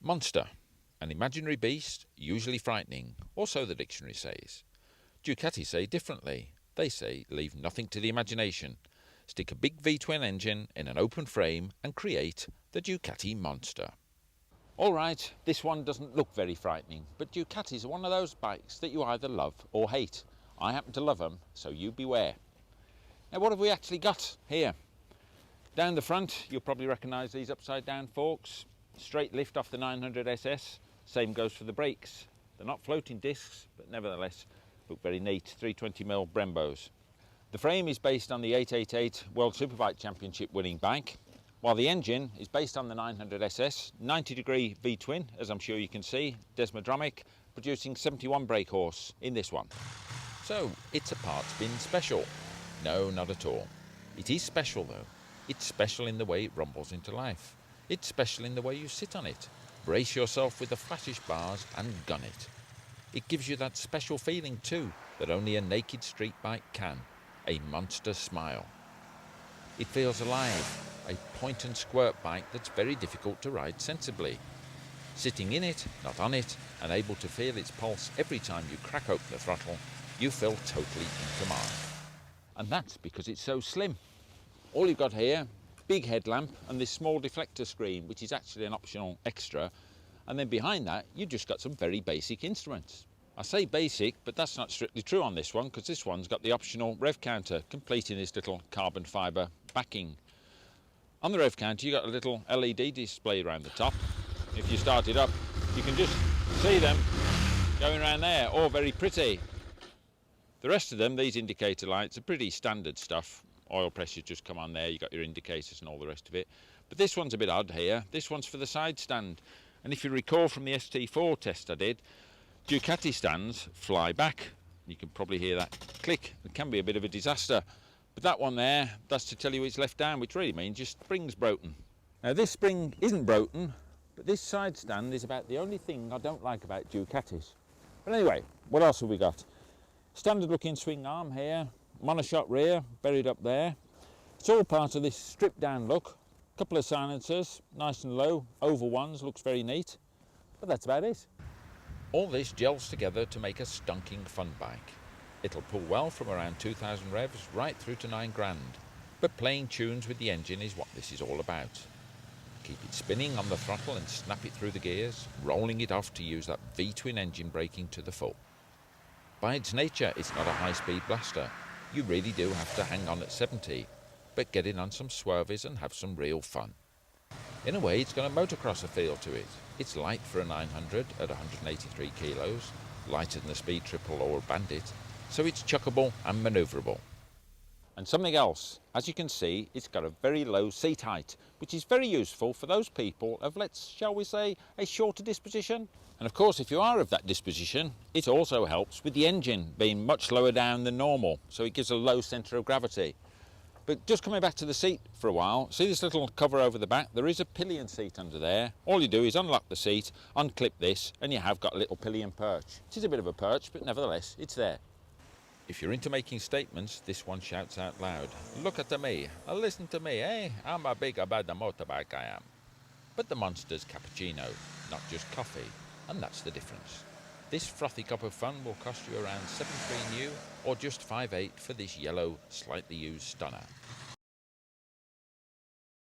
Monster, an imaginary beast, usually frightening, or so the dictionary says. Ducati say differently. They say leave nothing to the imagination. Stick a big V-twin engine in an open frame and create the Ducati Monster. Alright, this one doesn't look very frightening, but Ducatis are one of those bikes that you either love or hate. I happen to love them, so you beware. Now what have we actually got here? Down the front, you'll probably recognise these upside down forks. Straight lift off the 900 SS. Same goes for the brakes. They're not floating discs, but nevertheless look very neat. 320mm Brembos. The frame is based on the 888 World Superbike Championship winning bike, while the engine is based on the 900 SS, 90-degree V-twin, as I'm sure you can see, desmodromic, producing 71 brake horse in this one. So, it's a parts bin special. No, not at all. It is special though. It's special in the way it rumbles into life. It's special in the way you sit on it. Brace yourself with the flattish bars and gun it. It gives you that special feeling too, that only a naked street bike can. A monster smile. It feels alive, a point and squirt bike that's very difficult to ride sensibly. Sitting in it, not on it, and able to feel its pulse every time you crack open the throttle, you feel totally in command. And that's because it's so slim. All you've got here, big headlamp and this small deflector screen, which is actually an optional extra, and then behind that you've just got some very basic instruments. I say basic, but that's not strictly true on this one, because this one's got the optional rev counter, completing this little carbon fibre backing. On the rev counter you've got a little LED display around the top. If you start it up, you can just see them going around there, all very pretty. The rest of them, these indicator lights, are pretty standard stuff. Oil pressure just come on there, you've got your indicators and all the rest of it. But this one's a bit odd here. This one's for the side stand. And if you recall from the ST4 test I did, Ducati stands fly back. You can probably hear that click. It can be a bit of a disaster. But that one there, that's to tell you it's left down, which really means your spring's broken. Now this spring isn't broken, but this side stand is about the only thing I don't like about Ducatis. But anyway, what else have we got? Standard looking swing arm here, monoshot rear buried up there. It's all part of this stripped down look. A couple of silencers, nice and low, oval ones, looks very neat. But that's about it. All this gels together to make a stunking fun bike. It'll pull well from around 2,000 revs right through to 9 grand. But playing tunes with the engine is what this is all about. Keep it spinning on the throttle and snap it through the gears, rolling it off to use that V-twin engine braking to the full. By its nature, it's not a high-speed blaster. You really do have to hang on at 70, but get in on some swerves and have some real fun. In a way, it's got a motocrosser feel to it. It's light for a 900 at 183 kilos, lighter than the Speed Triple or a Bandit, so it's chuckable and manoeuvrable. And something else, as you can see, it's got a very low seat height, which is very useful for those people of, shall we say, a shorter disposition. And of course, if you are of that disposition, it also helps with the engine being much lower down than normal, so it gives a low centre of gravity. But just coming back to the seat for a while, see this little cover over the back? There is a pillion seat under there. All you do is unlock the seat, unclip this, and you have got a little pillion perch. It is a bit of a perch, but nevertheless, it's there. If you're into making statements, this one shouts out loud. Look at me, listen to me, eh? I'm a big about the motorbike I am. But the Monster's cappuccino, not just coffee, and that's the difference. This frothy cup of fun will cost you around 7.3 new or just 5.8 for this yellow, slightly used stunner.